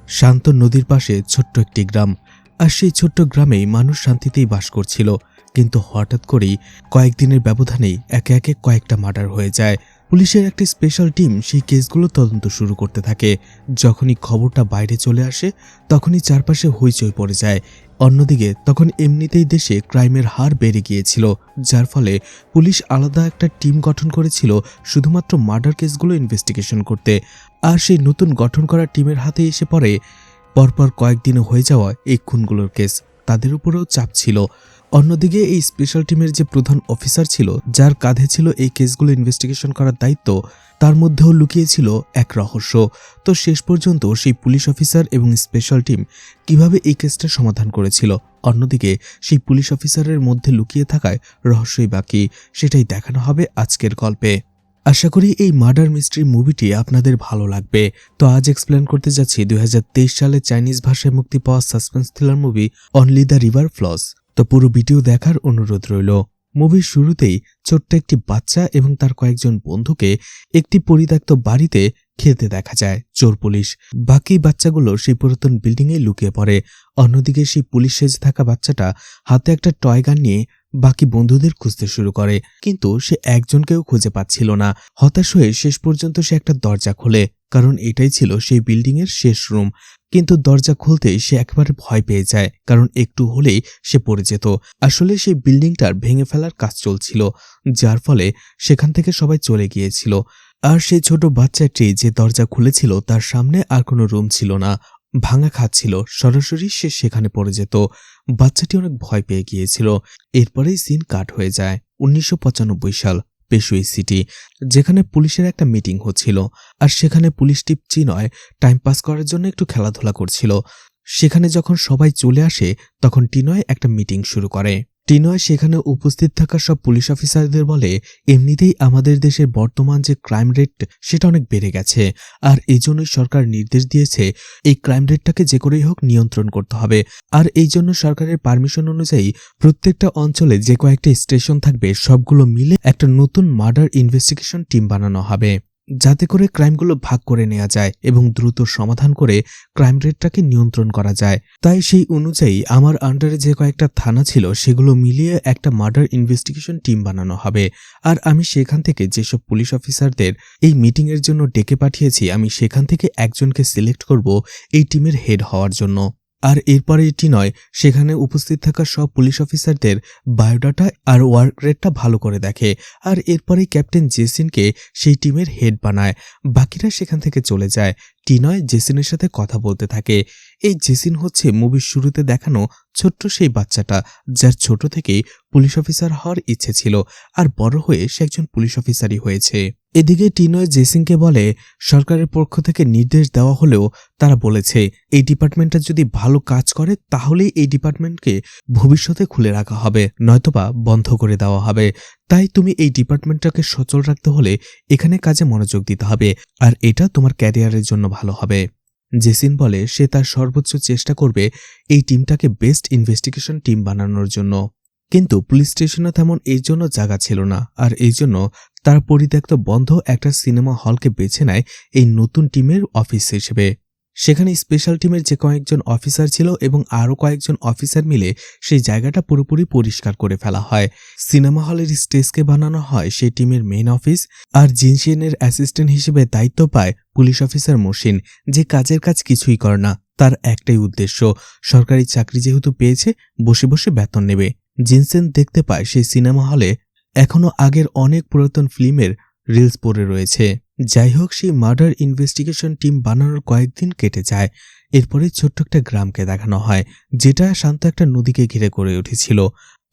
শান্ত নদীর পাশে ছোট্ট একটি গ্রাম। আর সেই ছোট্ট গ্রামেই মানুষ শান্তিতেই বাস করছিল, কিন্তু হঠাৎ করেই কয়েকদিনের ব্যবধানেই একে একে কয়েকটা মার্ডার হয়ে যায়। পুলিশের একটি স্পেশাল টিম সেই কেসগুলো তদন্ত শুরু করতে থাকে। যখনই খবরটা বাইরে চলে আসে তখনই চারপাশে হইচই পড়ে যায়। অন্যদিকে তখন এমনিতেই দেশে ক্রাইমের হার বেড়ে গিয়েছিল, যার ফলে পুলিশ আলাদা একটা টিম গঠন করেছিল শুধুমাত্র মার্ডার কেসগুলো ইনভেস্টিগেশন করতে। আর সেই নতুন গঠন করা টিমের হাতে এসে পড়ে পরপর কয়েকদিনে হয়ে যাওয়া এই খুনগুলোর কেস। তাদের উপরেও চাপ ছিল। অন্যদিকে এই স্পেশাল টিমের যে প্রধান অফিসার ছিল, যার কাঁধে ছিল এই কেসগুলো ইনভেস্টিগেশন করার দায়িত্ব, তার মধ্যেও লুকিয়েছিল এক রহস্য। তো শেষ পর্যন্ত সেই পুলিশ অফিসার এবং স্পেশাল টিম কিভাবে এই কেসটা সমাধান করেছিল, অন্যদিকে সেই পুলিশ অফিসারের মধ্যে লুকিয়ে থাকায় রহস্যই বাকি, সেটাই দেখানো হবে আজকের গল্পে। আশা করি এই মার্ডার মিস্ট্রি মুভিটি আপনাদের ভালো লাগবে। তো আজ এক্সপ্লেন করতে যাচ্ছি 2023 সালে চাইনিজ ভাষায় মুক্তি পাওয়া suspense thriller movie only the river flows. তো পুরো ভিডিও দেখার অনুরোধ রইল। মুভির শুরুতেই ছোট্ট একটি বাচ্চা এবং তার কয়েকজন বন্ধুকে একটি পরিত্যক্ত বাড়িতে খেলতে দেখা যায় চোর পুলিশ। বাকি বাচ্চাগুলো সেই পুরাতন বিল্ডিংয়ে লুকিয়ে পড়ে। অন্যদিকে সেই পুলিশ সেজে থাকা বাচ্চাটা হাতে একটা টয় গান নিয়ে বাকি বন্ধুদের খুঁজতে শুরু করে, কিন্তু সে একজনকেও খুঁজে পাচ্ছিল না। হতাশ হয়ে শেষ পর্যন্ত সে একটা দরজা খোলে, কারণ এটাই ছিল সেই বিল্ডিংয়ের শেষ রুম। কিন্তু দরজা খুলতেই সে একেবারে ভয় পেয়ে যায়, কারণ একটু হলেই সে পড়ে যেত। আসলে সেই বিল্ডিংটার ভেঙে ফেলার কাজ চলছিল, যার ফলে সেখান থেকে সবাই চলে গিয়েছিল। আর সেই ছোট বাচ্চাটি যে দরজা খুলেছিল তার সামনে আর কোনো রুম ছিল না, ভাঙা খাট ছিল, সরাসরি সে সেখানে পড়ে যেত। বাচ্চাটি অনেক ভয় পেয়ে গিয়েছিল। এরপরেই সিন কাট হয়ে যায় 1995 সাল, পেশুই সিটি, যেখানে পুলিশের একটা মিটিং হচ্ছিল। আর সেখানে পুলিশ টিম চিনয় টাইম পাস করার জন্য একটু খেলাধুলা করছিল। সেখানে যখন সবাই চলে আসে তখন টিনয় একটা মিটিং শুরু করে। টিনয় সেখানে উপস্থিত থাকা সব পুলিশ অফিসারদের বলে, এমনিতেই আমাদের দেশের বর্তমান যে ক্রাইম রেট সেটা অনেক বেড়ে গেছে, আর এই জন্যই সরকার নির্দেশ দিয়েছে এই ক্রাইম রেটটাকে যে করেই হোক নিয়ন্ত্রণ করতে হবে। আর এই জন্য সরকারের পারমিশন অনুযায়ী প্রত্যেকটা অঞ্চলে যে কয়েকটা স্টেশন থাকবে সবগুলো মিলে একটা নতুন মার্ডার ইনভেস্টিগেশন টিম বানানো হবে, যাতে করে ক্রাইমগুলো ভাগ করে নেওয়া যায় এবং দ্রুত সমাধান করে ক্রাইম রেটটাকে নিয়ন্ত্রণ করা যায়। তাই সেই অনুযায়ী আমার আন্ডারে যে কয়েকটা থানা ছিল সেগুলো মিলিয়ে একটা মার্ডার ইনভেস্টিগেশন টিম বানানো হবে। আর আমি সেখান থেকে যেসব পুলিশ অফিসারদের এই মিটিংয়ের জন্য ডেকে পাঠিয়েছি, আমি সেখান থেকে একজনকে সিলেক্ট করব এই টিমের হেড হওয়ার জন্য। আর এরপরে এটি নয়, সেখানে উপস্থিত থাকা সব পুলিশ অফিসারদের বায়োডাটা আর ওয়ার্ক রেটটা ভালো করে দেখে। আর এরপরেই ক্যাপ্টেন জেসিনকে সেই টিমের হেড বানায়। বাকিরা সেখান থেকে চলে যায়। টিনয় জেসিনের সাথে কথা বলতে থাকে। এই জেসিন হচ্ছে মুভির শুরুতে দেখানো ছোট্ট সেই বাচ্চাটা, যার ছোট থেকেই পুলিশ অফিসার হওয়ার ইচ্ছে ছিল, আর বড় হয়ে সে একজন পুলিশ অফিসারই হয়েছে। এদিকে টিনয় জেসিনকে বলে, সরকারের পক্ষ থেকে নির্দেশ দেওয়া হলেও তারা বলেছে এই ডিপার্টমেন্টটা যদি ভালো কাজ করে তাহলেই এই ডিপার্টমেন্টকে ভবিষ্যতে খুলে রাখা হবে, নয়তোবা বন্ধ করে দেওয়া হবে। তাই তুমি এই ডিপার্টমেন্টটাকে সচল রাখতে হলে এখানে কাজে মনোযোগ দিতে হবে, আর এটা তোমার ক্যারিয়ারের জন্য ভালো হবে। জেসিন বলে সে তার সর্বোচ্চ চেষ্টা করবে এই টিমটাকে বেস্ট ইনভেস্টিগেশন টিম বানানোর জন্য। কিন্তু পুলিশ স্টেশনে তেমন এই জন্য জায়গা ছিল না, আর এই জন্য তার পরিত্যক্ত বন্ধ একটা সিনেমা হলকে বেছে নেয় এই নতুন টিমের অফিস হিসেবে। সেখানে স্পেশাল টিমের যে কয়েকজন অফিসার ছিল এবং আরও কয়েকজন অফিসার মিলে সেই জায়গাটা পুরোপুরি পরিষ্কার করে ফেলা হয়। সিনেমা হলের স্টেজকে বানানো হয় সেই টিমের মেইন অফিস। আর জিনশিয়ানের অ্যাসিস্ট্যান্ট হিসেবে দায়িত্ব পায় পুলিশ অফিসার মসিন, যে কাজের কাজ কিছুই করে না, তার একটাই উদ্দেশ্য সরকারি চাকরি যেহেতু পেয়েছে বসে বসে বেতন নেবে। জিনসেন দেখতে পায় সেই সিনেমা হলে এখনো আগের অনেক পুরাতন ফিল্মের রিলস পড়ে রয়েছে। যাই হোক, সেই মার্ডার ইনভেস্টিগেশন টিম বানানোর কয়েকদিন কেটে যায়। এরপরে ছোট্ট একটা গ্রামকে দেখানো হয়, যেটা শান্ত একটা নদীকে ঘিরে গড়ে উঠেছিল।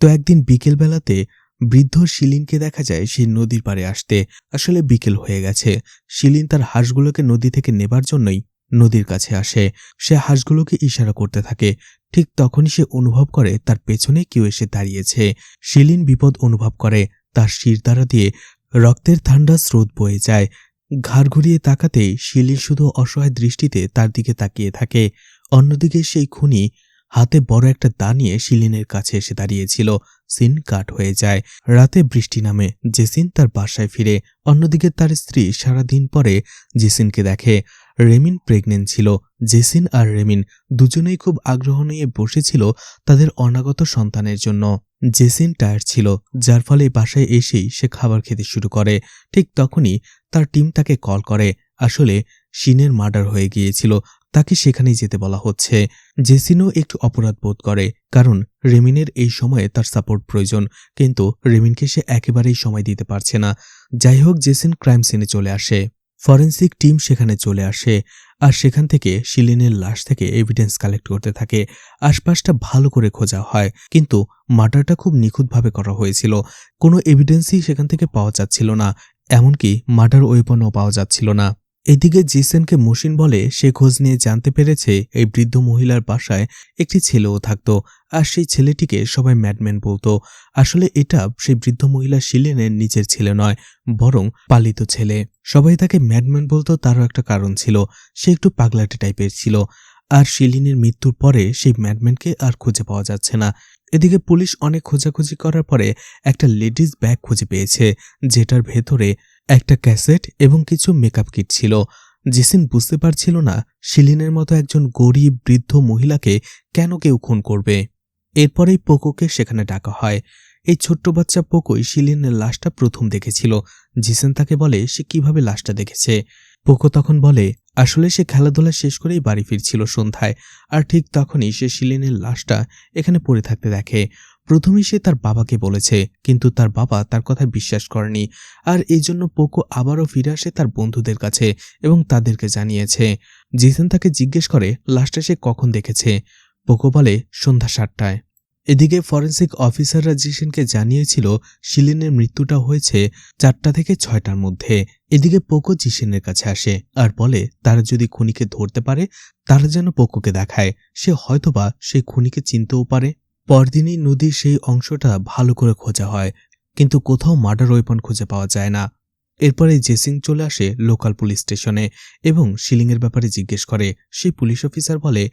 তো একদিন বিকেল বেলাতে বৃদ্ধ শিলিনকে দেখা যায় সেই নদীর পাড়ে আসতে। আসলে বিকেল হয়ে গেছে। শিলিন তার হাঁসগুলোকে নদী থেকে নেবার জন্যই নদীর কাছে আসে। সে হাঁসগুলোকে ইশারা করতে থাকে। ঠিক তখনই সে অনুভব করে তার পেছনে কেউ এসে দাঁড়িয়েছে। শিলিন বিপদ অনুভব করে। তার শিরদাঁড়া দিয়ে রক্তের ঠান্ডা স্রোত বয়ে যায়। ঘাড় ঘুরিয়ে তাকাতেই শিলিন শুধু অসহায় দৃষ্টিতে তার দিকে তাকিয়ে থাকে। অন্যদিকে সেই খুনি হাতে বড় একটা দা নিয়ে শিলিনের কাছে এসে দাঁড়িয়েছিল। সিন কাট হয়ে যায়। রাতে বৃষ্টি নামে। জেসিন তার বাসায় ফিরে। অন্যদিকে তার স্ত্রী সারাদিন পরে জেসিনকে দেখে। রেমিন প্রেগনেন্ট ছিল। জেসিন আর রেমিন দুজনেই খুব আগ্রহ নিয়ে বসেছিল তাদের অনাগত সন্তানের জন্য। জেসিন টায়ার্ড ছিল, যার ফলে বাসায় এসেই সে খাবার খেতে শুরু করে। ঠিক তখনই তার টিম তাকে কল করে। আসলে শিনের মার্ডার হয়ে গিয়েছিল, তাকে সেখানেই যেতে বলা হচ্ছে। জেসিনও একটু অপরাধ বোধ করে, কারণ রেমিনের এই সময়ে তার সাপোর্ট প্রয়োজন, কিন্তু রেমিনকে সে একেবারেই সময় দিতে পারছে না। যাই হোক, জেসিন ক্রাইম সিনে চলে আসে। ফরেন্সিক টিম সেখানে চলে আসে আর সেখান থেকে শিলিনের লাশ থেকে এভিডেন্স কালেক্ট করতে থাকে। আশপাশটা ভালো করে খোঁজা হয়, কিন্তু মার্ডারটা খুব নিখুঁতভাবে করা হয়েছিল। কোনো এভিডেন্সই সেখান থেকে পাওয়া যাচ্ছিল না, এমনকি মার্ডার ওয়েপনও পাওয়া যাচ্ছিল না। এদিকে জেসনকে মসিন বলে সে খোঁজ নিয়ে জানতে পেরেছে এই বৃদ্ধ মহিলার বাসায় একটি ছেলেও থাকত, আর সেই ছেলেটিকে সবাই ম্যাডম্যান বলতো। আসলে এটা সেই বৃদ্ধ মহিলা শিলিনের নিজের ছেলে নয়, বরং পালিত ছেলে। সবাই তাকে ম্যাডম্যান বলতো, তারও একটা কারণ ছিল, সে একটু পাগলাটে টাইপের ছিল। আর শিলিনের মৃত্যুর পরে সেই ম্যাডম্যানকে আর খুঁজে পাওয়া যাচ্ছে না। এদিকে পুলিশ অনেক খোঁজাখুঁজি করার পরে একটা লেডিস ব্যাগ খুঁজে পেয়েছে, যেটার ভেতরে একটা ক্যাসেট এবং কিছু মেকআপ কিট ছিল। জেসিন বুঝতে পারছিল না শিলিনের মতো একজন গরিব বৃদ্ধ মহিলাকে কেন কেউ খুন করবে। এরপরেই পোকোকে সেখানে ডাকা হয়। এই ছোট্ট বাচ্চা পোকোই শিলিনের লাশটা প্রথম দেখেছিল। জেসন তাকে বলে সে কিভাবে লাশটা দেখেছে। পোকো তখন বলে আসলে সে খেলাধুলা শেষ করেই বাড়ি ফিরছিল সন্ধ্যায়, আর ঠিক তখনই সে শিলিনের লাশটা এখানে পড়ে থাকতে দেখে। প্রথমেই সে তার বাবাকে বলেছে, কিন্তু তার বাবা তার কথা বিশ্বাস করেনি, আর এই জন্য পোকো আবারও ফিরে আসে তার বন্ধুদের কাছে এবং তাদেরকে জানিয়েছে। জেসন তাকে জিজ্ঞেস করে লাশটা সে কখন দেখেছে। পোকো বলে সন্ধ্যা 7টায়। এদিকে ফরেন্সিক অফিসাররা জেসনকে জানিয়েছিল শিলিনের মৃত্যুটা হয়েছে 4টা থেকে 6টার মধ্যে। এদিকে পোকো জেসনের কাছে আসে আর বলে তারা যদি খুনিকে ধরতে পারে তারা যেন পোকোকে দেখায়, সে হয়তোবা সেই খুনিকে চিনতেও পারে। পরদিনই নদীর সেই অংশটা ভালো করে খোঁজা হয়, কিন্তু কোথাও মার্ডার ওয়েপন খুঁজে পাওয়া যায় না। এরপরে জেসিন চলে আসে লোকাল পুলিশ স্টেশনে এবং শিলিংয়ের ব্যাপারে জিজ্ঞেস করে। সেই পুলিশ অফিসার বলে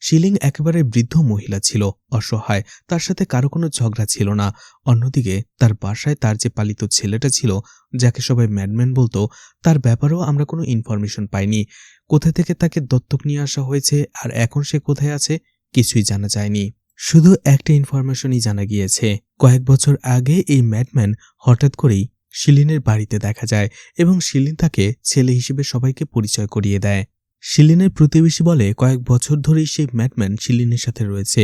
শিলিং একেবারে বৃদ্ধ মহিলা ছিল, অসহায়, তার সাথে কারো কোনো ঝগড়া ছিল না। অন্যদিকে তার বাসায় তার যে পালিত ছেলেটা ছিল, যাকে সবাই ম্যাডম্যান বলতো, তার ব্যাপারেও আমরা কোনো ইনফরমেশন পাইনি। কোথা থেকে তাকে দত্তক নিয়ে আসা হয়েছে আর এখন সে কোথায় আছে কিছুই জানা যায়নি। শুধু একটা ইনফরমেশনই জানা গিয়েছে, কয়েক বছর আগে এই ম্যাডম্যান হঠাৎ করেই শিলিনের বাড়িতে দেখা যায় এবং শিলিন তাকে ছেলে হিসেবে সবাইকে পরিচয় করিয়ে দেয়। শিলিনের প্রতিবেশী বলে কয়েক বছর ধরেই সেই ম্যাডম্যান শিলিনের সাথে রয়েছে,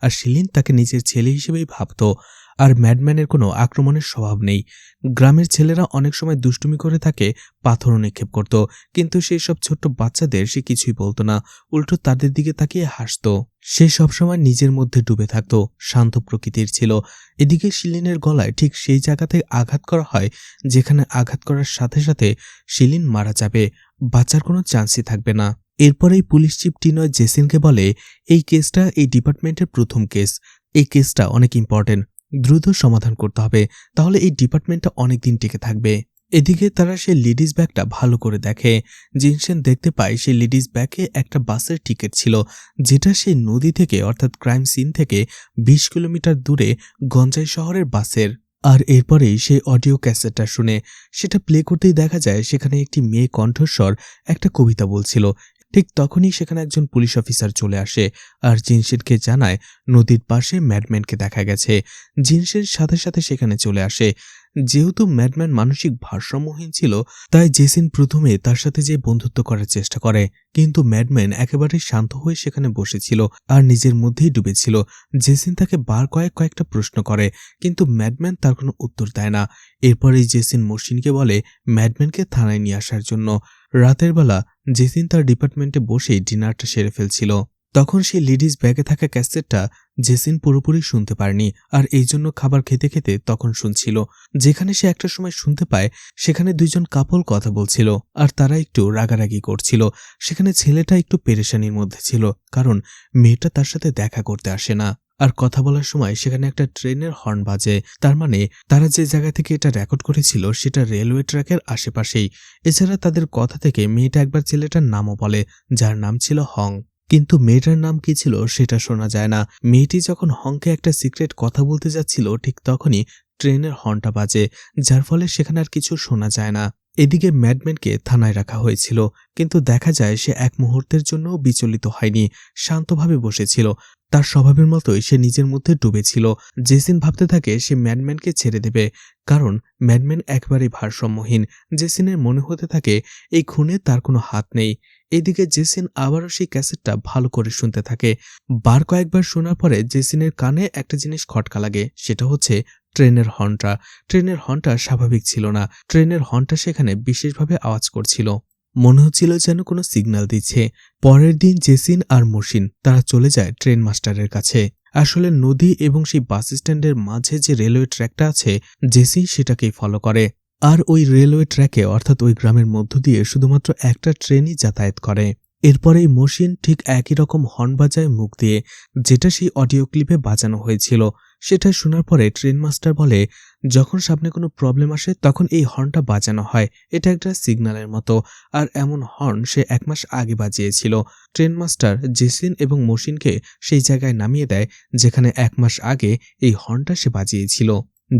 আর শিলিন তাকে নিজের ছেলে হিসেবেই ভাবত। আর ম্যাডম্যানের কোনো আক্রমণের স্বভাব নেই। গ্রামের ছেলেরা অনেক সময় দুষ্টুমি করে তাকে পাথরও নিক্ষেপ করত, কিন্তু সেই সব ছোট্ট বাচ্চাদের সে কিছুই বলতো না, উল্টো তাদের দিকে তাকিয়ে হাসত। সে সবসময় নিজের মধ্যে ডুবে থাকত, শান্ত প্রকৃতির ছিল। এদিকে শিলিনের গলায় ঠিক সেই জায়গাতে আঘাত করা হয় যেখানে আঘাত করার সাথে সাথে শিলিন মারা যাবে, বাঁচার কোনো চান্সই থাকবে না। এরপরেই পুলিশ চিফ টিনয় জেসিনকে বলে এই কেসটা এই ডিপার্টমেন্টের প্রথম কেস, এই কেসটা অনেক ইম্পর্টেন্ট, দ্রুত সমাধান করতে হবে, তাহলে এই ডিপার্টমেন্টটা অনেকদিন টিকে থাকবে। এদিকে তারা সেই লেডিস ব্যাগটা ভালো করে দেখে। জিনসেন দেখতে পায় সেই লেডিস ব্যাগে একটা বাসের টিকিট ছিল, যেটা সেই নদী থেকে অর্থাৎ ক্রাইম সিন থেকে 20 কিলোমিটার দূরে গঞ্জাই শহরের বাসের। আর এরপরেই সেই অডিও ক্যাসেটটা শুনে সেটা প্লে করতেই দেখা যায় সেখানে একটি মেয়ে কণ্ঠস্বর একটা কবিতা বলছিল। ঠিক তখনই সেখানে একজন পুলিশ অফিসার চলে আসে আর জিনসেনকে জানায় নদীর পাশে ম্যাডম্যানকে দেখা গেছে। জিনসেন সাথে সাথে সেখানে চলে আসে। যেহেতু ম্যাডম্যান মানসিক ভারসাম্যহীন ছিল, তাই জেসিন প্রথমে তার সাথে যে বন্ধুত্ব করার চেষ্টা করে, কিন্তু ম্যাডম্যান একেবারে শান্ত হয়ে সেখানে বসেছিল আর নিজের মধ্যেই ডুবেছিল। জেসিন তাকে কয়েকটা প্রশ্ন করে, কিন্তু ম্যাডম্যান তার কোনো উত্তর দেয় না। এরপরেই জেসিন মসিনকে বলে ম্যাডম্যানকে থানায় নিয়ে আসার জন্য। রাতের বেলা জেসিন তার ডিপার্টমেন্টে বসেই ডিনারটা সেরে ফেলছিল। তখন সেই লেডিস ব্যাগে থাকা ক্যাসেটটা জেসিন পুরোপুরি শুনতে পারেনি, আর এই জন্য খাবার খেতে খেতে তখন শুনছিল। যেখানে সে একটা সময় শুনতে পায় সেখানে দুইজন কাপল কথা বলছিল আর তারা একটু রাগারাগি করছিল। সেখানে ছেলেটা একটু পেরেশানির মধ্যে ছিল, কারণ মেয়েটা তার সাথে দেখা করতে আসে না। আর কথা বলার সময় সেখানে একটা ট্রেনের হর্ন বাজে, তার মানে তারা যে জায়গা থেকে এটা রেকর্ড করেছিল সেটা রেলওয়ে ট্র্যাকের আশেপাশেই। এছাড়া তাদের কথা থেকে মেয়েটা একবার ছেলেটার নামও বলে, যার নাম ছিল হং, কিন্তু মেয়েটার নাম কি ছিল সেটা শোনা যায় না। মেয়েটি যখন হংকে একটা সিক্রেট কথা বলতে যাচ্ছিল ঠিক তখনই ট্রেনের হর্নটা বাজে, যার ফলে সেখানে আর কিছু শোনা যায় না। এদিকে ম্যাডম্যানকে থানায় রাখা হয়েছিল, কিন্তু দেখা যায় সে এক মুহূর্তের জন্যও বিচলিত হয়নি, শান্তভাবে বসেছিল। তার স্বভাবের মতোই সে নিজের মধ্যে ডুবেছিল। জেসিন ভাবতে থাকে সে ম্যাডম্যানকে ছেড়ে দেবে, কারণ ম্যাডম্যান একেবারেই ভারসাম্যহীন। জেসিনের মনে হতে থাকে এই খুনে তার কোনো হাত নেই। এদিকে জেসিন আবারও সেই ক্যাসেটটা ভালো করে শুনতে থাকে। বার কয়েকবার শোনার পরে জেসিনের কানে একটা জিনিস খটকা লাগে, সেটা হচ্ছে ট্রেনের হর্নটা। ট্রেনের হর্নটা স্বাভাবিক ছিল না। ট্রেনের হর্নটা সেখানে বিশেষভাবে আওয়াজ করছিল, মনে হচ্ছিল যেন কোনো সিগন্যাল দিচ্ছে। পরের দিন জেসিন আর মসিন তারা চলে যায় ট্রেন মাস্টারের কাছে। আসলে নদী এবং সেই বাস স্ট্যান্ডের মাঝে যে রেলওয়ে ট্র্যাকটা আছে, জেসিন সেটাকেই ফলো করে। আর ওই রেলওয়ে ট্র্যাকে অর্থাৎ ওই গ্রামের মধ্য দিয়ে শুধুমাত্র একটা ট্রেনই যাতায়াত করে। এরপরেই মসিন ঠিক একই রকম হর্ন বাজায় মুখ দিয়ে, যেটা সেই অডিও ক্লিপে বাজানো হয়েছিল। সেটা শোনার পরে ট্রেন মাস্টার বলে, যখন সামনে কোনো প্রবলেম আসে তখন এই হর্নটা বাজানো হয়, এটা একটা সিগন্যালের মতো। আর এমন হর্ন সে 1 মাস আগে বাজিয়েছিল। ট্রেন মাস্টার জেসিন এবং মসিনকে সেই জায়গায় নামিয়ে দেয় যেখানে 1 মাস আগে এই হর্নটা সে বাজিয়েছিল।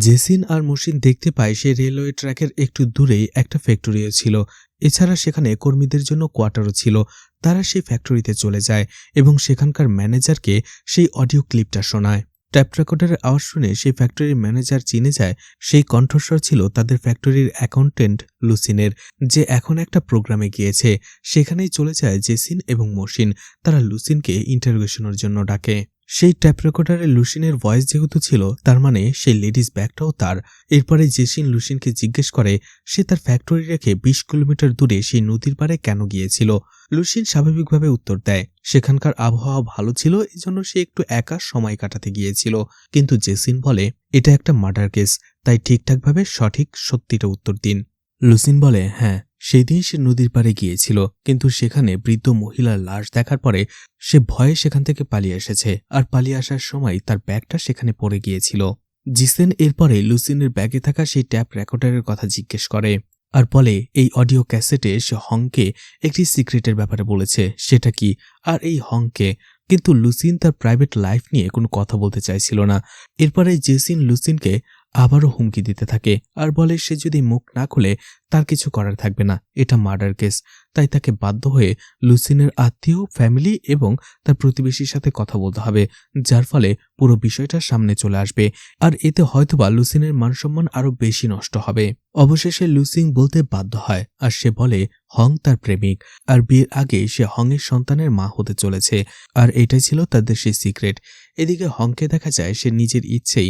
জেসিন আর মসিন দেখতে পায় সেই রেলওয়ে ট্র্যাকের একটু দূরেই একটা ফ্যাক্টরিও ছিল। এছাড়া সেখানে কর্মীদের জন্য কোয়ার্টারও ছিল। তারা সেই ফ্যাক্টরিতে চলে যায় এবং সেখানকার ম্যানেজারকে সেই অডিও ক্লিপটা শোনায়। ট্যাপ রেকর্ডারের আওয়াজ শুনে সেই ফ্যাক্টরির ম্যানেজার চিনে যায় সেই কণ্ঠস্বর ছিল তাদের ফ্যাক্টরির অ্যাকাউন্টেন্ট লুসিনের, যে এখন একটা প্রোগ্রামে গিয়েছে। সেখানেই চলে যায় জেসিন এবং মসিন। তারা লুসিনকে ইন্টারোগেশনের জন্য ডাকে। সেই ট্যাপ রেকর্ডারে লুসিনের ভয়েস যেহেতু ছিল, তার মানে সেই লেডিস ব্যাগটাও তার। এরপরে জেসিন লুসিনকে জিজ্ঞেস করে সে তার ফ্যাক্টরি রেখে 20 কিলোমিটার দূরে সেই নদীর পাড়ে কেন গিয়েছিল। লুসিন স্বাভাবিকভাবে উত্তর দেয় সেখানকার আবহাওয়া ভালো ছিল, এজন্য সে একটু একা সময় কাটাতে গিয়েছিল। কিন্তু জেসিন বলে এটা একটা মার্ডার কেস, তাই ঠিকঠাকভাবে সঠিক সত্যিটা উত্তর দিন। লুসিন বলে হ্যাঁ, সেই দিন সে নদীর পাড়ে গিয়েছিল, কিন্তু সেখানে বৃদ্ধ মহিলার লাশ দেখার পরে সে ভয়ে সেখান থেকে পালিয়ে এসেছে, আর পালিয়ে আসার সময় তার ব্যাগটা সেখানে পড়ে গিয়েছিল। জিসেন এরপরে লুসিনের ব্যাগে থাকা সেই ট্যাপ রেকর্ডারের কথা জিজ্ঞেস করে আর বলে এই অডিও ক্যাসেটে সে হংকে একটি সিক্রেটের ব্যাপারে বলেছে, সেটা কি আর এই হংকে। কিন্তু লুসিন তার প্রাইভেট লাইফ নিয়ে কোনো কথা বলতে চাইছিল না। এরপরে জেসিন লুসিনকে আবারও হুমকি দিতে থাকে আর বলে সে যদি মুখ না খুলে তার কিছু করার থাকবে না, এটা মার্ডার কেস। তাই তাকে বাধ্য হয়ে লুসিনের আত্মীয়, ফ্যামিলি এবং তার প্রতিবেশীর সাথে কথা বলতে হবে, যার ফলে পুরো বিষয়টা সামনে চলে আসবে। আর এতে হয়তোবা লুসিনের মানসম্মান আরো বেশি নষ্ট হবে। অবশেষে লুসিন বলতে বাধ্য হয় আর সে বলে হং তার প্রেমিক, আর বিয়ের আগে সে হংয়ের সন্তানের মা হতে চলেছে। আর এটাই ছিল তাদের সেই সিক্রেট। এদিকে হংকে দেখা যায় সে নিজের ইচ্ছেই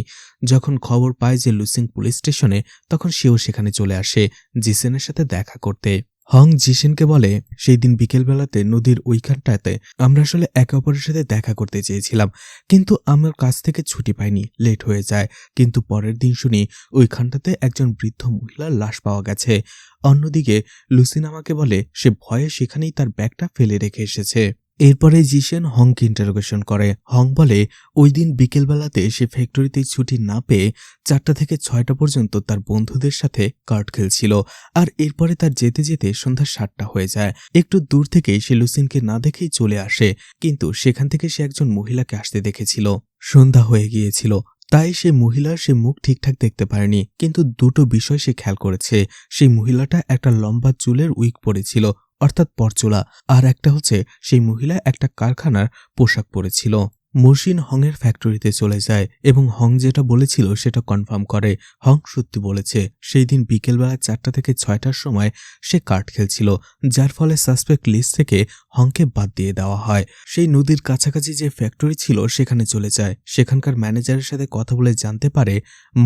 যখন খবর পায় যে লুসিং পুলিশ স্টেশনে, তখন সেও সেখানে চলে আসে জিসেনের সাথে দেখা করতে। হং জিসেনকে বলে সেই দিন বিকেলবেলাতে নদীর ওইখানটাতে আমরা আসলে একে অপরের সাথে দেখা করতে চেয়েছিলাম, কিন্তু আমার কাছ থেকে ছুটি পাইনি, লেট হয়ে যায়। কিন্তু পরের দিন শুনি ওইখানটাতে একজন বৃদ্ধ মহিলার লাশ পাওয়া গেছে। অন্যদিকে লুসিন আমাকে বলে সে ভয়ে সেখানেই তার ব্যাগটা ফেলে রেখে এসেছে। এরপরে জিসেন হংকে ইন্টারোগেশন করে। হং বলে ওই দিন বিকেলবেলাতে সে ফ্যাক্টরিতে ছুটি না পেয়ে 4টা থেকে 6টা পর্যন্ত তার বন্ধুদের সাথে কার্ড খেলছিল, আর এরপরে তার যেতে যেতে সন্ধ্যা 7টা হয়ে যায়। একটু দূর থেকেই সে লুসিনকে না দেখেই চলে আসে, কিন্তু সেখান থেকে সে একজন মহিলাকে আসতে দেখেছিল। সন্ধ্যা হয়ে গিয়েছিল, তাই সে মহিলার সে মুখ ঠিকঠাক দেখতে পারেনি, কিন্তু দুটো বিষয় সে খেয়াল করেছে। সেই মহিলাটা একটা লম্বা চুলের উইগ পরেছিল, অর্থাৎ পরচুলা, আর একটা হচ্ছে সেই মহিলা একটা কারখানার পোশাক পরেছিল। মসিন হংয়ের ফ্যাক্টরিতে চলে যায় এবং হং যেটা বলেছিল সেটা কনফার্ম করে। হং সত্যি বলেছে, সেই দিন বিকেলবেলা 4টা থেকে 6টার সময় সে কার্ড খেলছিল, যার ফলে সাসপেক্ট লিস্ট থেকে হংকে বাদ দিয়ে দেওয়া হয়। সেই নদীর কাছাকাছি যে ফ্যাক্টরি ছিল সেখানে চলে যায়। সেখানকার ম্যানেজারের সাথে কথা বলে জানতে পারে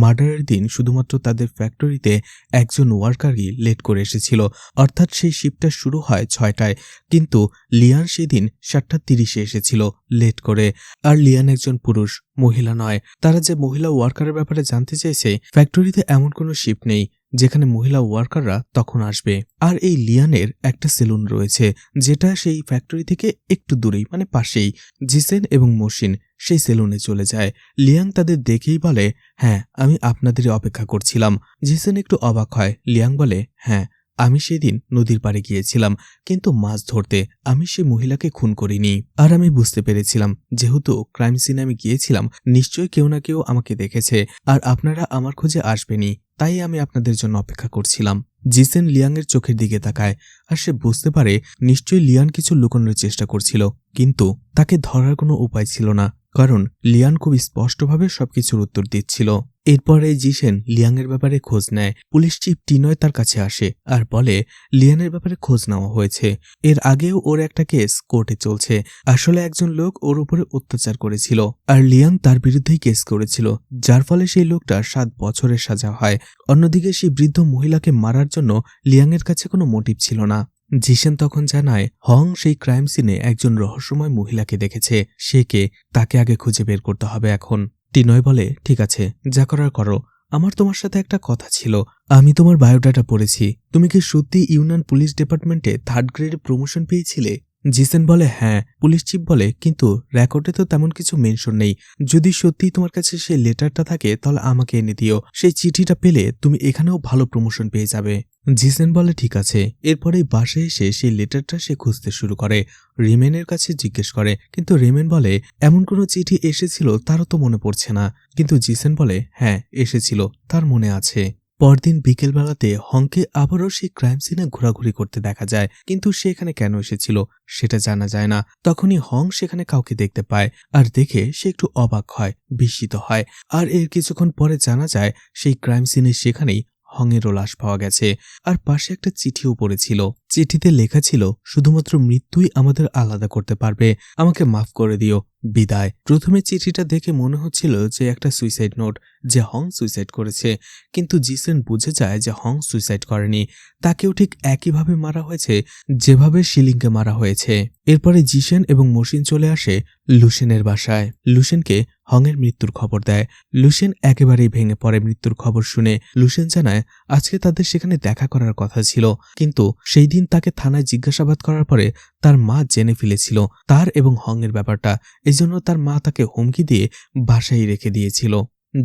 মার্ডারের দিন শুধুমাত্র তাদের ফ্যাক্টরিতে একজন ওয়ার্কারই লেট করে এসেছিল, অর্থাৎ সেই শিফটটা শুরু হয় 6টায়, কিন্তু লিয়ান সেদিন 7:30 এসেছিল লেট করে। আর লিয়ান একজন পুরুষ, মহিলা নয়। তারা যে মহিলা ওয়ার্কারের ব্যাপারে জানতে চেয়েছে, ফ্যাক্টরিতে এমন কোনো শিফট নেই যেখানে মহিলা ওয়ার্কাররা তখন আসবে। আর এই লিয়ানের একটা সেলুন রয়েছে যেটা সেই ফ্যাক্টরি থেকে একটু দূরেই, মানে পাশেই। জিসেন এবং মসিন সেই সেলুনে চলে যায়। লিয়াং তাদের দেখেই বলে হ্যাঁ, আমি আপনাদেরই অপেক্ষা করছিলাম। জিসেন একটু অবাক হয়। লিয়াং বলে হ্যাঁ, আমি সেদিন নদীর পাড়ে গিয়েছিলাম, কিন্তু মাছ ধরতে। আমি সেই মহিলাকে খুন করিনি। আর আমি বুঝতে পেরেছিলাম যেহেতু ক্রাইম সিনে আমি গিয়েছিলাম, নিশ্চয়ই কেউ না কেউ আমাকে দেখেছে আর আপনারা আমার খোঁজে আসবেনই, তাই আমি আপনাদের জন্য অপেক্ষা করছিলাম। জিসেন লিয়াংয়ের চোখের দিকে তাকায় আর সে বুঝতে পারে নিশ্চয়ই লিয়ান কিছু লুকানোর চেষ্টা করছিল, কিন্তু তাকে ধরার কোনো উপায় ছিল না, কারণ লিয়ান খুব স্পষ্টভাবে সবকিছুর উত্তর দিচ্ছিল। এরপরে জিসেন লিয়াংয়ের ব্যাপারে খোঁজ নেয়। পুলিশ চিফ টিনয় তার কাছে আসে আর বলে লিয়ানের ব্যাপারে খোঁজ নেওয়া হয়েছে। এর আগেও ওর একটা কেস কোর্টে চলছে। আসলে একজন লোক ওর উপরে অত্যাচার করেছিল আর লিয়াং তার বিরুদ্ধেই কেস করেছিল, যার ফলে সেই লোকটা 7 বছরের সাজা হয়। অন্যদিকে সেই বৃদ্ধ মহিলাকে মারার জন্য লিয়াংয়ের কাছে কোনো মোটিভ ছিল না। জিসেন তখন জানায় হং সেই ক্রাইম সিনে একজন রহস্যময় মহিলাকে দেখেছে। সে কে, তাকে আগে খুঁজে বের করতে হবে এখন। টিনয় বলে ঠিক আছে, যা করার করো। আমার তোমার সাথে একটা কথা ছিল। আমি তোমার বায়োডাটা পড়েছি। তুমি কি সত্যি ইউনিয়ন পুলিশ ডিপার্টমেন্টে 3rd গ্রেডে প্রমোশন পেয়েছিলে? জিসেন বলে হ্যাঁ। পুলিশ চিফ বলে কিন্তু রেকর্ডে তো তেমন কিছু মেনশন নেই। যদি সত্যি তোমার কাছে সেই লেটারটা থাকে তাহলে আমাকে এনে দিও। সেই চিঠিটা পেলে তুমি এখানেও ভালো প্রমোশন পেয়ে যাবে। জিসেন বলে ঠিক আছে। এরপরেই বাসায় এসে সেই লেটারটা সে খুঁজতে শুরু করে। রিমেনের কাছে জিজ্ঞেস করে, কিন্তু রিমেন বলে এমন কোনো চিঠি এসেছিল তারও তো মনে পড়ছে না। কিন্তু জিসেন বলে হ্যাঁ এসেছিল, তার মনে আছে। পরদিন বিকেলবেলাতে হংকে আবারও সেই ক্রাইম সিনে ঘোরাঘুরি করতে দেখা যায়, কিন্তু সে এখানে কেন এসেছিল সেটা জানা যায় না। তখনই হং সেখানে কাউকে দেখতে পায় আর দেখে সে একটু অবাক হয়, বিস্মিত হয়। আর এর কিছুক্ষণ পরে জানা যায় সেই ক্রাইম সিনের সেখানেই হংয়েরও লাশ পাওয়া গেছে আর পাশে একটা চিঠিও পড়েছিল। চিঠিতে লেখা ছিল শুধুমাত্র মৃত্যুই আমাদের আলাদা করতে পারবে, আমাকে মাফ করে দিও, বিদায়। প্রথমে চিঠিটা দেখে মনে হচ্ছিল যে একটা সুইসাইড নোট, যে হং সুইসাইড করেছে, কিন্তু জিসেন বুঝে যায় যে হং সুইসাইড করেনি, তাকেও ঠিক একইভাবে মারা হয়েছে যেভাবে শিলিংকে মারা হয়েছে। এরপরে জিসেন এবং মসিন চলে আসে লুসেনের বাসায়। লুসেনকে হংয়ের মৃত্যুর খবর দেয়। লুসেন একেবারেই ভেঙে পড়ে মৃত্যুর খবর শুনে। লুসেন জানায় আজকে তাদের সেখানে দেখা করার কথা ছিল, কিন্তু সেই দিন তাকে থানায় জিজ্ঞাসাবাদ করার পরে তার মা জেনে ফেলেছিল তার এবং হংয়ের ব্যাপারটা। এজন্য তার মা তাকে হুমকি দিয়ে বাসায় রেখে দিয়েছিল।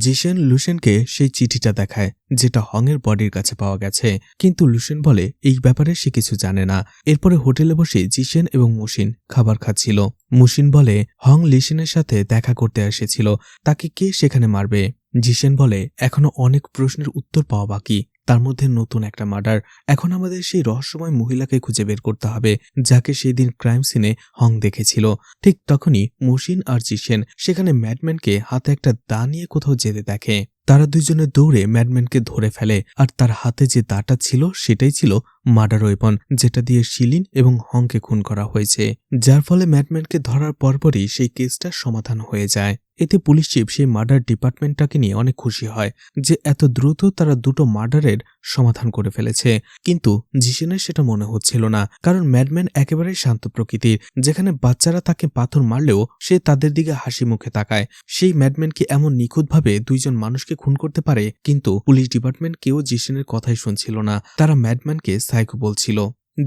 জিসেন লুসেনকে সেই চিঠিটা দেখায় যেটা হংয়ের বডির কাছে পাওয়া গেছে, কিন্তু লুসেন বলে এই ব্যাপারে সে কিছু জানে না। এরপরে হোটেলে বসে জিসেন এবং মুসিন খাবার খাচ্ছিল। মুসিন বলে হং লিসেনের সাথে দেখা করতে এসেছিল, তাকে কে সেখানে মারবে? জিসেন বলে এখনো অনেক প্রশ্নের উত্তর পাওয়া বাকি, তার মধ্যে নতুন একটা মার্ডার। এখন আমাদের সেই রহস্যময় মহিলাকে খুঁজে বের করতে হবে যাকে সেই দিন ক্রাইম সিনে হং দেখেছিল। ঠিক তখনই মুসিন আর জিসেন সেখানে ম্যাডম্যানকে হাতে একটা দা নিয়ে কোথাও যেতে দেখে। তারা দুইজনে দৌড়ে ম্যাডম্যানকে ধরে ফেলে আর তার হাতে যে দাটা ছিল সেটাই ছিল মার্ডার ওয়েপন, যেটা দিয়ে শিলিন এবং হংকে খুন করা হয়েছে, যার ফলে ম্যাডম্যানকে ধরার পরপরই সেই কেসটার সমাধান হয়ে যায়। এতে পুলিশ চিফ সেই মার্ডার ডিপার্টমেন্টটাকে নিয়ে অনেক খুশি হয় যে এত দ্রুত তারা দুটো মার্ডারের সমাধান করে ফেলেছে। কিন্তু জিসেনের সেটা মনে হচ্ছিল না, কারণ ম্যাডম্যান একেবারে শান্ত প্রকৃতির। যেখানে বাচ্চারা তাকে পাথর মারলেও সে তাদের দিকে হাসি মুখে তাকায়। সেই ম্যাডম্যান কি এমন নিখুঁতভাবে দুইজন মানুষকে খুন করতে পারে? কিন্তু পুলিশ ডিপার্টমেন্ট কেউ জিসেনের কথাই শুনছিল না, তারা ম্যাডম্যানকে সাইকো বলছিল।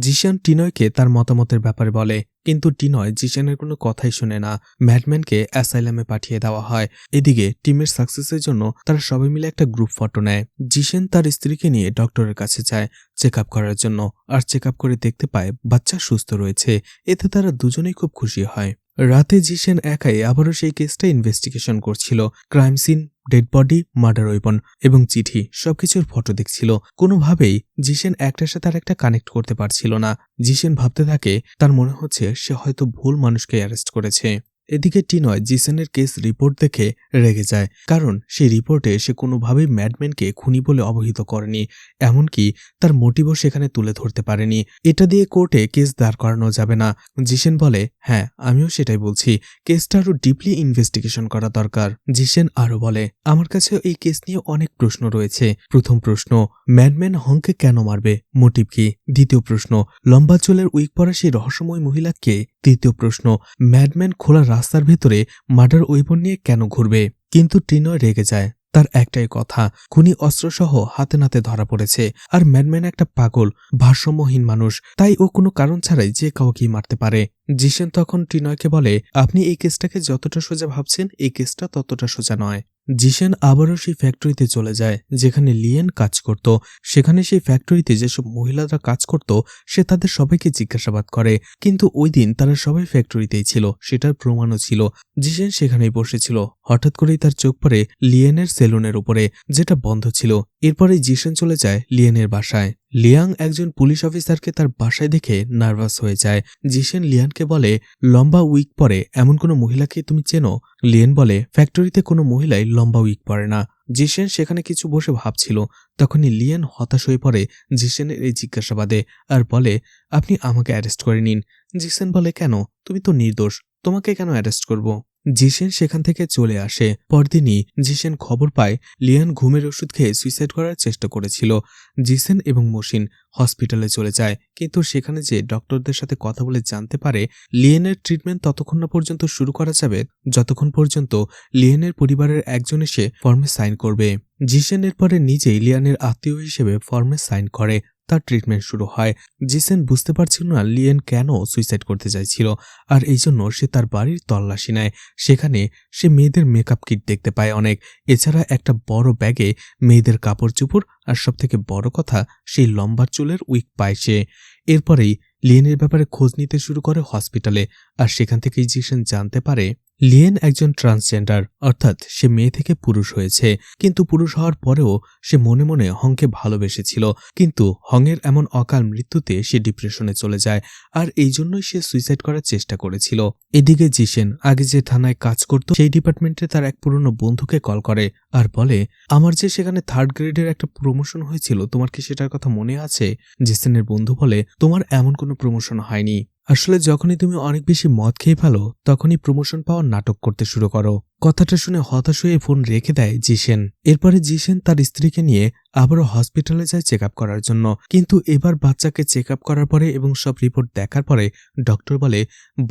জিসান টিনয়কে তার মতামতের ব্যাপারে বলে, কিন্তু টিনয় জিসানের কোনো কথাই শুনে না। ম্যাডম্যানকে অ্যাসাইলামে পাঠিয়ে দেওয়া হয়। এদিকে টিমের সাকসেসের জন্য তারা সবাই মিলে একটা গ্রুপ ফটো নেয়। জিসেন তার স্ত্রীকে নিয়ে ডক্টরের কাছে যায় চেক আপ করার জন্য, আর চেক আপ করে দেখতে পায় বাচ্চা সুস্থ রয়েছে। এতে তারা দুজনেই খুব খুশি হয়। রাতে জিসেন একাই আবারও সেই কেসটা ইনভেস্টিগেশন করছিল। Crime scene, dead body, murder weapon এবং চিঠি সবকিছুর ফটো দেখছিল। কোনোভাবেই জিসেন একটার সাথে আর একটা কানেক্ট করতে পারছিল না। জিসেন ভাবতে থাকে তার মনে হচ্ছে সে হয়তো ভুল মানুষকে অ্যারেস্ট করেছে। এদিকে টিনয় জিসেনের কেস রিপোর্ট দেখে রেগে যায়, কারণ সেই রিপোর্টে সে কোনোভাবেই ম্যাডম্যানকে খুনি বলে অবহিত করেনি, এমনকি তার মোটিভও সেখানে তুলে ধরতে পারেনি। এটা দিয়ে কোর্টে কেস দাঁড় করানো যাবে না। জিসেন বলে হ্যাঁ আমিও সেটাই বলছি, কেসটা আরো ডিপলি ইনভেস্টিগেশন করা দরকার। জিসেন আরো বলে আমার কাছে এই কেস নিয়ে অনেক প্রশ্ন রয়েছে। প্রথম প্রশ্ন, ম্যাডম্যান হংকে কেন মারবে? মোটিভ কি? দ্বিতীয় প্রশ্ন, লম্বা চুলের উইক পরা সেই রহস্যময় মহিলা কে? তৃতীয় প্রশ্ন, ম্যাডম্যান খোলা রাস্তার ভেতরে মার্ডার ওয়েপন নিয়ে কেন ঘুরবে? কিন্তু টিনয় রেগে যায়। তার একটাই কথা, খুনি অস্ত্রসহ হাতে নাতে ধরা পড়েছে, আর ম্যাডম্যান একটা পাগল, ভারসাম্যহীন মানুষ, তাই ও কোনো কারণ ছাড়াই যে কাউকেই মারতে পারে। জিশেন তখন টিনয়কে বলে, আপনি এই কেসটাকে যতটা সোজা ভাবছেন এই কেসটা ততটা সোজা নয়। জিশেন আবারও সেই ফ্যাক্টরিতে চলে যায় যেখানে লিয়েন কাজ করত। সেখানে সেই ফ্যাক্টরিতে যেসব মহিলারা কাজ করত সে তাদের সবাইকে জিজ্ঞাসাবাদ করে, কিন্তু ওই দিন তারা সবাই ফ্যাক্টরিতেই ছিল, সেটার প্রমাণও ছিল। জিশেন সেখানেই বসেছিল। হঠাৎ করেই তার চোখ পড়ে লিয়েনের সেলুনের উপরে, যেটা বন্ধ ছিল। এরপরে জিশেন চলে যায় লিয়েনের বাসায়। লিয়াং একজন পুলিশ অফিসারকে তার বাসায় দেখে নার্ভাস হয়ে যায়। জিশেন লিয়ানকে বলে, লম্বা উইক পরে এমন কোনো মহিলাকে তুমি চেনো? লিয়েন বলে, ফ্যাক্টরিতে কোনো মহিলাই লম্বা উইক পরে না। জিশেন সেখানে কিছু বসে ভাবছিল। তখনই লিয়েন হতাশ হয়ে পড়ে জিশেনের এই জিজ্ঞাসাবাদে আর বলে, আপনি আমাকে অ্যারেস্ট করে নিন। জিশেন বলে, কেন? তুমি তো নির্দোষ, তোমাকে কেন অ্যারেস্ট করব? জিশেন সেখান থেকে চলে আসে। পরদিনই জিশেন খবর পায় লিয়ান ঘুমের ওষুধ খেয়ে সুইসাইড করার চেষ্টা করেছিল। জিশেন এবং মসিন হসপিটালে চলে যায়, কিন্তু সেখানে যে ডক্টরদের সাথে কথা বলে জানতে পারে লিয়েনের ট্রিটমেন্ট ততক্ষণ না পর্যন্ত শুরু করা যাবে যতক্ষণ পর্যন্ত লিয়েনের পরিবারের একজন এসে ফর্মে সাইন করবে। জিশেন এরপরে নিজেই লিয়ানের আত্মীয় হিসেবে ফর্মে সাইন করে। তার ট্রিটমেন্ট শুরু হয়। জিসেন বুঝতে পারছিল না লিয়েন কেন সুইসাইড করতে চাইছিল, আর এই জন্য সে তার বাড়ির তল্লাশি নেয়। সেখানে সে মেয়েদের মেকআপ কিট দেখতে পায় অনেক, এছাড়া একটা বড় ব্যাগে মেয়েদের কাপড় চোপড়, আর সবথেকে বড় কথা সেই লম্বা চুলের উইক পায় সে। এরপরেই লিয়েনের ব্যাপারে খোঁজ নিতে শুরু করে হসপিটালে, আর সেখান থেকেই জিসেন জানতে পারে লিয়েন একজন ট্রান্সজেন্ডার, অর্থাৎ সে মেয়ে থেকে পুরুষ হয়েছে। কিন্তু পুরুষ হওয়ার পরেও সে মনে মনে হংকে ভালোবেসেছিল, কিন্তু হংয়ের এমন অকাল মৃত্যুতে সে ডিপ্রেশনে চলে যায়, আর এই জন্যই সে সুইসাইড করার চেষ্টা করেছিল। এদিকে জিসেন আগে যে থানায় কাজ করত সেই ডিপার্টমেন্টে তার এক পুরনো বন্ধুকে কল করে আর বলে, আমার যে সেখানে 3rd গ্রেডের একটা প্রমোশন হয়েছিল, তোমার কি সেটার কথা মনে আছে? জিসেনের বন্ধু বলে, তোমার এমন কোনো প্রমোশন হয়নি। আসলে যখনই তুমি অনেক বেশি মদ খেয়ে ফেলো তখনই প্রমোশন পাওয়ার নাটক করতে শুরু করো। কথাটা শুনে হতাশ হয়ে ফোন রেখে দেয় জিসেন। এরপরে জিসেন তার স্ত্রীকে নিয়ে আবারও হসপিটালে যায় চেক আপ করার জন্য, কিন্তু এবার বাচ্চাকে চেক আপ করার পরে এবং সব রিপোর্ট দেখার পরে ডক্টর বলে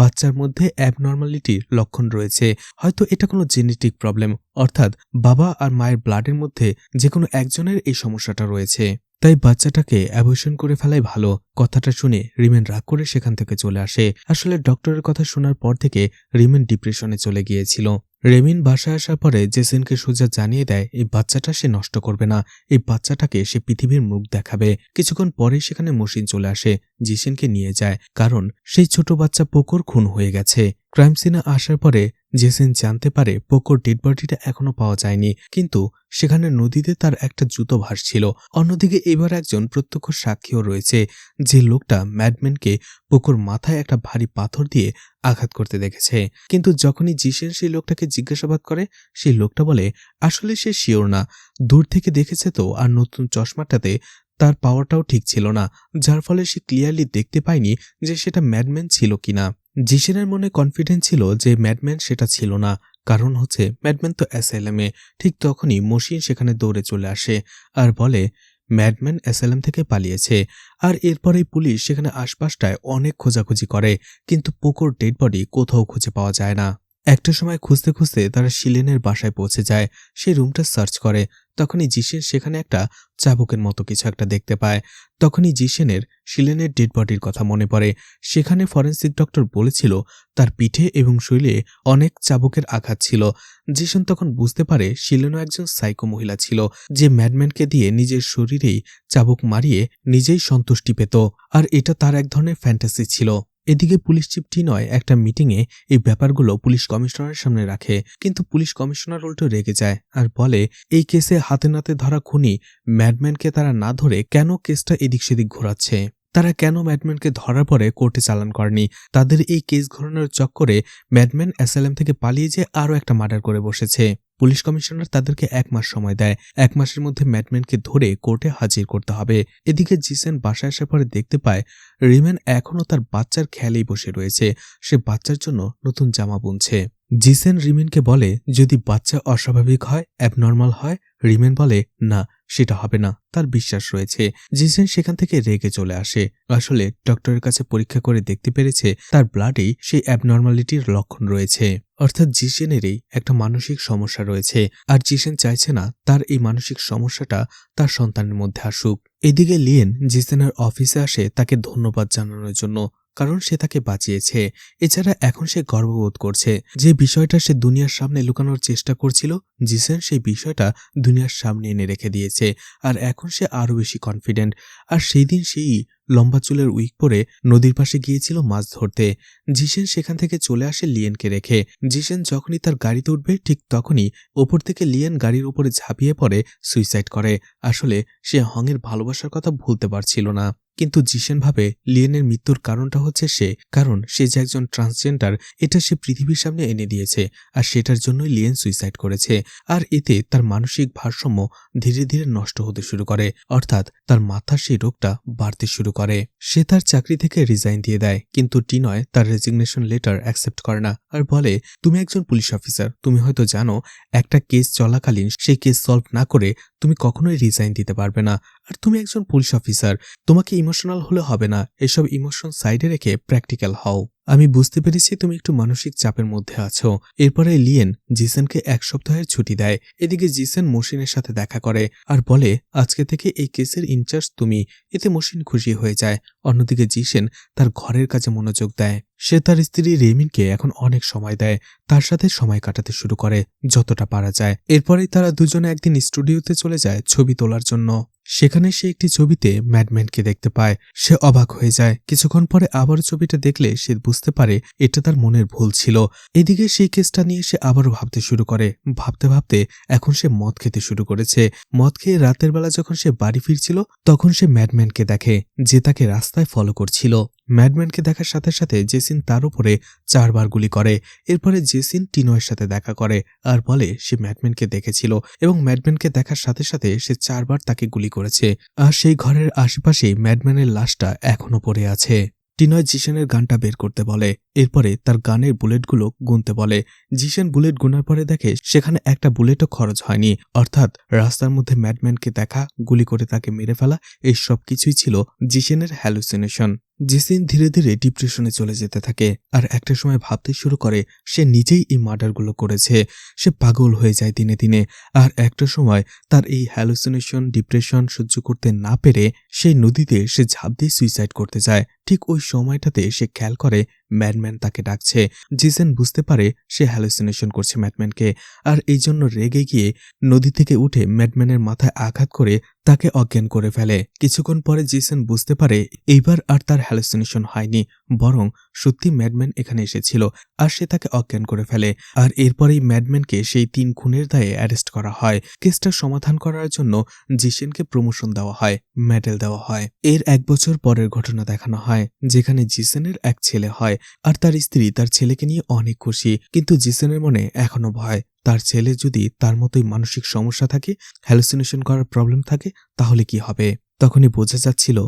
বাচ্চার মধ্যে অ্যাবনর্মালিটির লক্ষণ রয়েছে, হয়তো এটা কোনো জেনেটিক প্রবলেম, অর্থাৎ বাবা আর মায়ের ব্লাডের মধ্যে যে কোনো একজনের এই সমস্যাটা রয়েছে, তাই বাচ্চাটাকে অ্যাবর্শন করে ফেলাই ভালো। কথাটা শুনে রিমেন রাগ করে সেখান থেকে চলে আসে। আসলে ডক্টরের কথা শোনার পর থেকে রিমেন ডিপ্রেশনে চলে গিয়েছিল। রেমিন বাসায় আসার পরে জেসেনকে সোজা জানিয়ে দেয় এই বাচ্চাটা সে নষ্ট করবে না, এই বাচ্চাটাকে সে পৃথিবীর মুখ দেখাবে। কিছুক্ষণ পরেই সেখানে মসিন চলে আসে, জিসেনকে নিয়ে যায়, কারণ সেই ছোট বাচ্চা পোকোর খুন হয়ে গেছে। ক্রাইম সিনে আসার পরে জেসেন জানতে পারে পোকোর ডেড বডিটা এখনো পাওয়া যায়নি, কিন্তু সেখানে নদীতে তার একটা জুতো ভাসছিল। অন্যদিকে এবার একজন প্রত্যক্ষ সাক্ষীও রয়েছে, যে লোকটা ম্যাডম্যানকে পোকোর মাথায় একটা ভারী পাথর দিয়ে আঘাত করতে দেখেছে। কিন্তু যখনই জিসেন সেই লোকটাকে জিজ্ঞাসাবাদ করে, সেই লোকটা বলে আসলে সে শিওর না, দূর থেকে দেখেছে তো, আর নতুন চশমাটাতে তার পাওয়ারটাও ঠিক ছিল না, যার ফলে সে ক্লিয়ারলি দেখতে পায়নি যে সেটা ম্যাডম্যান ছিল কিনা। জিসেনের মনে কনফিডেন্স ছিল যে ম্যাডম্যান সেটা ছিল না, কারণ হচ্ছে ম্যাডম্যান তো অ্যাসাইলামে। ঠিক তখনই মসিন সেখানে দৌড়ে চলে আসে আর বলে ম্যাডম্যান অ্যাসাইলাম থেকে পালিয়েছে। আর এরপরেই পুলিশ সেখানে আশপাশটায় অনেক খোঁজাখুঁজি করে, কিন্তু পোকোর ডেড বডি কোথাও খুঁজে পাওয়া যায় না। একটা সময় খুঁজতে খুঁজতে তারা শিলেনের বাসায় পৌঁছে যায়। সেই রুমটা সার্চ করে, তখনই জিসেন সেখানে একটা চাবুকের মতো কিছু একটা দেখতে পায়। তখনই জিসেনের শিলেনের ডেড বডির কথা মনে পড়ে। সেখানে ফরেন্সিক ডক্টর বলেছিল তার পিঠে এবং শরীরে অনেক চাবুকের আঘাত ছিল। জিসেন তখন বুঝতে পারে শিলেনও একজন সাইকো মহিলা ছিল, যে ম্যাডম্যানকে দিয়ে নিজের শরীরেই চাবুক মারিয়ে নিজেই সন্তুষ্টি পেত, আর এটা তার এক ধরনের ফ্যান্টাসি ছিল। এদিকে পুলিশ চিফ টিনয় একটা মিটিংয়ে এই ব্যাপারগুলো পুলিশ কমিশনারের সামনে রাখে, কিন্তু পুলিশ কমিশনার উল্টো রেগে যায় আর বলে এই কেসে হাতে নাতে ধরা খুনি ম্যাডম্যানকে তারা না ধরে কেন কেসটা এদিক সেদিক ঘোরাচ্ছে। তারা কেন ম্যাডম্যানকে ধরার পরে কোর্টে চালান করেনি। তাদের এই কেস ঘোরানোর চক্করে ম্যাডম্যান অ্যাসাইলাম থেকে পালিয়ে যে আরও একটা মার্ডার করে বসেছে। পুলিশ কমিশনার তাদেরকে 1 মাস সময় দেয়। 1 মাসের মধ্যে ম্যাডম্যানকে ধরে কোর্টে হাজির করতে হবে। এদিকে জিসেন বাসায় আসার পরে দেখতে পায় রিমেন এখনও তার বাচ্চার খেয়ালেই বসে রয়েছে। সে বাচ্চার জন্য নতুন জামা বুনছে। জিসেন রিমেনকে বলে যদি বাচ্চা অস্বাভাবিক হয়, অ্যাবনর্মাল হয়, রিমেন বলে না, সেটা হবে না, তার বিশ্বাস রয়েছে। জিসেন সেখান থেকে রেগে চলে আসে। আসলে ডক্টরের কাছে পরীক্ষা করে দেখতে পেরেছে তার ব্লাডেই সেই অ্যাবনর্মালিটির লক্ষণ রয়েছে, অর্থাৎ জিসেনেরই একটা মানসিক সমস্যা রয়েছে, আর জিসেন চাইছে না তার এই মানসিক সমস্যাটা তার সন্তানের মধ্যে আসুক। এদিকে লিয়েন জিসেনের অফিসে আসে তাকে ধন্যবাদ জানানোর জন্য, কারণ সে তাকে বাঁচিয়েছে। এছাড়া এখন সে গর্ববোধ করছে যে বিষয়টা সে দুনিয়ার সামনে লুকানোর চেষ্টা করছিল, জিসেন সেই বিষয়টা দুনিয়ার সামনে এনে রেখে দিয়েছে। আর এখন সে আরো বেশি কনফিডেন্ট। আর সেই দিন সেই লম্বা চুলের উইক পরে নদীর পাশে গিয়েছিল মাছ ধরতে। জিসেন সেখান থেকে চলে আসে লিয়েনকে রেখে। জিসেন যখনই তার গাড়িতে উঠবে ঠিক তখনই ওপর থেকে লিয়েন গাড়ির উপরে ঝাঁপিয়ে পড়ে সুইসাইড করে। আসলে সে হংয়ের ভালোবাসার কথা ভুলতে পারছিল না। কিন্তু জিসেন ভাবে লিয়েনের মৃত্যুর কারণটা হচ্ছে সে, কারণ সে যে একজন ট্রান্সজেন্ডার এটা সে পৃথিবীর সামনে এনে দিয়েছে, আর সেটার জন্যই লিয়েন সুইসাইড করেছে। আর এতে তার মানসিক ভারসাম্য ধীরে ধীরে নষ্ট হতে শুরু করে, অর্থাৎ তার মাথার সেই রোগটা বাড়তে শুরু করে। সে তার চাকরি থেকে রিজাইন দিয়ে দেয়, কিন্তু টিনয় তার রেজিগনেশন লেটার অ্যাকসেপ্ট করে না আর বলে, তুমি একজন পুলিশ অফিসার, তুমি হয়তো জানো একটা কেস চলাকালীন সেই কেস সলভ না করে তুমি কখনোই রিজাইন দিতে পারবে না। আর তুমি একজন পুলিশ অফিসার, তোমাকে ইমোশনাল হলে হবে না, এসব ইমোশন সাইডে রেখে প্র্যাকটিক্যাল হও। আমি বুঝতে পেরেছি তুমি একটু মানসিক চাপের মধ্যে আছো। এরপরে লিয়েন জিসেনকে 1 সপ্তাহের ছুটি দেয়। এদিকে জিসেন মসিনের সাথে দেখা করে আর বলে, আজকে থেকে এই কেসের ইনচার্জ তুমি। এতে মসিন খুশি হয়ে যায়। অন্যদিকে জিসেন তার ঘরের কাজে মনোযোগ দেয়। সে তার স্ত্রী রেমিনকে এখন অনেক সময় দেয়, তার সাথে সময় কাটাতে শুরু করে যতটা পারা যায়। এরপরেই তারা দুজনে একদিন স্টুডিওতে চলে যায় ছবি তোলার জন্য। সেখানে সে একটি ছবিতে ম্যাডম্যানকে দেখতে পায়। সে অবাক হয়ে যায়। কিছুক্ষণ পরে আবারও ছবিটা দেখলে সে বুঝতে পারে এটা তার মনের ভুল ছিল। এদিকে সেই কেসটা নিয়ে সে আবারও ভাবতে শুরু করে। ভাবতে ভাবতে এখন সে মদ খেতে শুরু করেছে। মদ খেয়ে রাতের বেলা যখন সে বাড়ি ফিরছিল তখন সে ম্যাডম্যানকে দেখে, যে তাকে রাস্তায় ফলো করছিল। ম্যাডম্যানকে দেখার সাথে সাথে জেসিন তার উপরে 4 বার গুলি করে। এরপরে জেসিন টিনয়ের সাথে দেখা করে আর বলে সে ম্যাডম্যানকে দেখেছিল এবং ম্যাডম্যানকে দেখার সাথে সাথে সে 4 বার তাকে গুলি করেছে। আর সেই ঘরের আশেপাশেই ম্যাডম্যানের লাশটা এখনো পড়ে আছে। টিনয় জিসেনের গানটা বের করতে বলে। এরপরে তার গানের বুলেটগুলো গুনতে বলে। জিসেন বুলেট গুনার পরে দেখে সেখানে একটা বুলেটও খরচ হয়নি, অর্থাৎ রাস্তার মধ্যে ম্যাডম্যানকে দেখা, গুলি করে তাকে মেরে ফেলা, এই সব কিছুই ছিল জিসেনের হ্যালুসিনেশন। জেসিন ধীরে ধীরে ডিপ্রেশনে চলে যেতে থাকে আর একটা সময় ভাবতে শুরু করে সে নিজেই এই মার্ডারগুলো করেছে। সে পাগল হয়ে যায় দিনে দিনে। আর একটা সময় তার এই হ্যালুসিনেশন ডিপ্রেশন সহ্য করতে না পেরে সেই নদীতে সে ঝাঁপ দিয়ে সুইসাইড করতে যায়। ঠিক ওই সময়টাতে সে খেয়াল করে ম্যাডম্যান তাকে ডাকছে। জিসেন বুঝতে পারে সে হ্যালুসিনেশন করছে ম্যাডম্যানকে, আর এই জন্য রেগে গিয়ে নদী থেকে উঠে ম্যাডম্যানের মাথায় আঘাত করে তাকে অজ্ঞান করে ফেলে। কিছুক্ষণ পরে জিসেন বুঝতে পারে এইবার আর তার হ্যালুসিনেশন হয়নি, বরং সত্যি ম্যাডম্যান এখানে এসেছিল আর সে তাকে অজ্ঞান করে ফেলে। আর এরপরেই ম্যাডম্যানকে সেই 3 খুনের দায়ে অ্যারেস্ট করা হয়। কেসটা সমাধান করার জন্য জিসেনকে প্রমোশন দেওয়া হয়, মেডেল দেওয়া হয়। এর 1 বছর পরের ঘটনা দেখানো হয়, যেখানে জিসেনের এক ছেলে হয় আর তার স্ত্রী তার ছেলেকে নিয়ে অনেক খুশি। কিন্তু জিসেনের মনে এখনো ভয়, তার ছেলে যদি তার মতোই মানসিক সমস্যা থাকে, হ্যালুসিনেশন করার প্রবলেম থাকে, তাহলে কি হবে। তখনই বোঝা যাচ্ছিল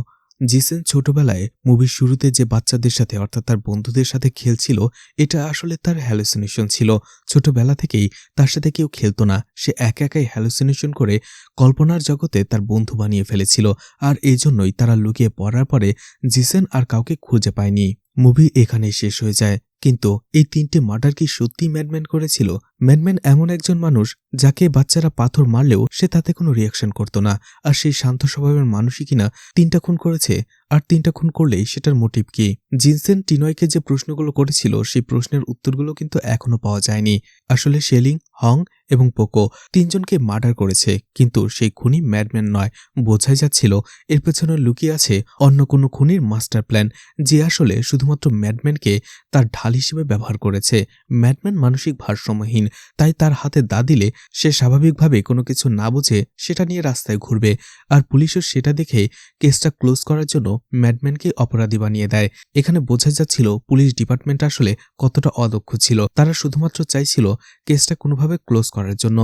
জিসেন ছোটবেলায় মুভির শুরুতে যে বাচ্চাদের সাথে অর্থাৎ তার বন্ধুদের সাথে খেলছিল এটা আসলে তার হ্যালুসিনেশন ছিল। ছোটবেলা থেকেই তার সাথে কেউ খেলতো না, সে একা একাই হ্যালুসিনেশন করে কল্পনার জগতে তার বন্ধু বানিয়ে ফেলেছিল। আর এই জন্যই তারা লুকিয়ে পড়ার পরে জিসেন আর কাউকে খুঁজে পায়নি। মুভি এখানেই শেষ হয়ে যায়। কিন্তু এই 3টে মার্ডার কি সত্যি ম্যাডম্যান করেছিল? ম্যাডম্যান এমন একজন মানুষ যাকে বাচ্চারা পাথর মারলেও সে তাতে কোনো রিয়াকশন করতো না, আর সেই শান্ত স্বভাবের মানুষই কিনা 3টা খুন করেছে। আর 3টা খুন করলেই সেটার মোটিভ কি? জিনসেন টিনয়কে যে প্রশ্নগুলো করেছিল সেই প্রশ্নের উত্তরগুলো কিন্তু এখনো পাওয়া যায়নি। আসলে শেলিং, হং এবং পোকো 3 জনকে মার্ডার করেছে, কিন্তু সেই খুনি ম্যাডম্যান নয়। বোঝাই যাচ্ছিল এর পেছনে লুকিয়ে আছে অন্য কোনো খুনির মাস্টার প্ল্যান, যে আসলে শুধুমাত্র ম্যাডম্যানকে তার ঢাল হিসেবে ব্যবহার করেছে। ম্যাডম্যান মানসিক ভারসাম্যহীন, তাই তার হাতে দা দিলে সে স্বাভাবিকভাবে কোনো কিছু না বুঝে সেটা নিয়ে রাস্তায় ঘুরবে। আর পুলিশও সেটা দেখে কেসটা ক্লোজ করার জন্য ম্যাডম্যানকে অপরাধী বানিয়ে দেয়। এখানে বোঝা যাচ্ছিল পুলিশ ডিপার্টমেন্ট আসলে কতটা অদক্ষ ছিল। তারা শুধুমাত্র চাইছিল কেসটা কোনোভাবে ক্লোজ করার জন্য,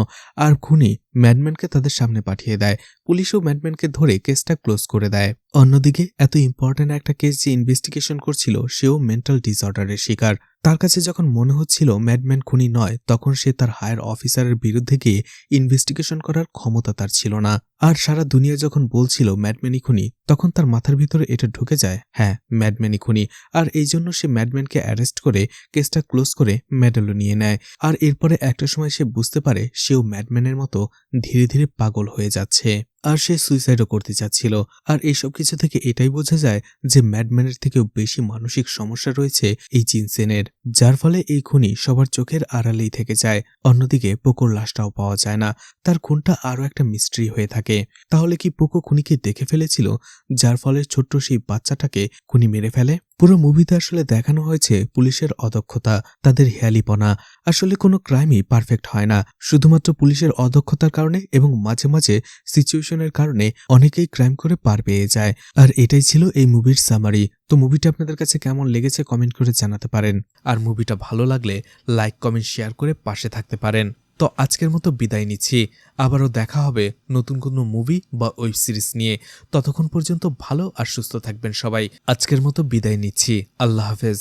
আর খুনি ম্যাডম্যানকে তাদের সামনে পাঠিয়ে দেয়। পুলিশও ম্যাডম্যানকে ধরে কেসটা ক্লোজ করে দেয়। অন্যদিকে এত ইম্পর্ট্যান্ট একটা কেস যে ইনভেস্টিগেশন করছিল সেও মেন্টাল ডিসঅর্ডারের শিকার। তার কাছে যখন মনে হচ্ছিল ম্যাডম্যান খুনি নয়, তখন সে তার হায়ার অফিসারের বিরুদ্ধে গিয়ে ইনভেস্টিগেশন করার ক্ষমতা তার ছিল না। আর সারা দুনিয়া যখন বলছিল ম্যাডম্যানই খুনি, তখন তার মাথার ভিতরে এটা ঢুকে যায়, হ্যাঁ ম্যাডম্যানই খুনি। আর এই জন্য সে ম্যাডম্যানকে অ্যারেস্ট করে কেসটা ক্লোজ করে মেডেলও নিয়ে নেয়। আর এরপরে একটা সময় সে বুঝতে পারে সেও ম্যাডম্যানের মতো ধীরে ধীরে পাগল হয়ে যাচ্ছে। আর সে সুইসাইডও করতে চাচ্ছিল। আর এইসব কিছু থেকে এটাই বোঝা যায় যে ম্যাডম্যানের থেকেও বেশি মানসিক সমস্যা রয়েছে এই জিনসেনের, যার ফলে এই খুনি সবার চোখের আড়ালেই থেকে যায়। অন্যদিকে পোকোর লাশটাও পাওয়া যায় না, তার খুনটা আরও একটা মিস্ট্রি হয়ে থাকে। তাহলে কি পোকো খুনিকে দেখে ফেলেছিল, যার ফলে ছোট্ট সেই বাচ্চাটাকে খুনি মেরে ফেলে? পুরো মুভিতে আসলে দেখানো হয়েছে পুলিশের অদক্ষতা, তাদের হেয়ালিপনা। আসলে কোনো ক্রাইমই পারফেক্ট হয় না, শুধুমাত্র পুলিশের অদক্ষতার কারণে এবং মাঝে মাঝে সিচুয়েশনের কারণে অনেকেই ক্রাইম করে পার পেয়ে যায়। আর এটাই ছিল এই মুভির সামারি। তো মুভিটা আপনাদের কাছে কেমন লেগেছে কমেন্ট করে জানাতে পারেন। আর মুভিটা ভালো লাগলে লাইক কমেন্ট শেয়ার করে পাশে থাকতে পারেন। তো আজকের মতো বিদায় নিচ্ছি, আবারও দেখা হবে নতুন কোনো মুভি বা ওয়েব সিরিজ নিয়ে। ততক্ষণ পর্যন্ত ভালো আর সুস্থ থাকবেন সবাই। আজকের মতো বিদায় নিচ্ছি, আল্লাহ হাফেজ।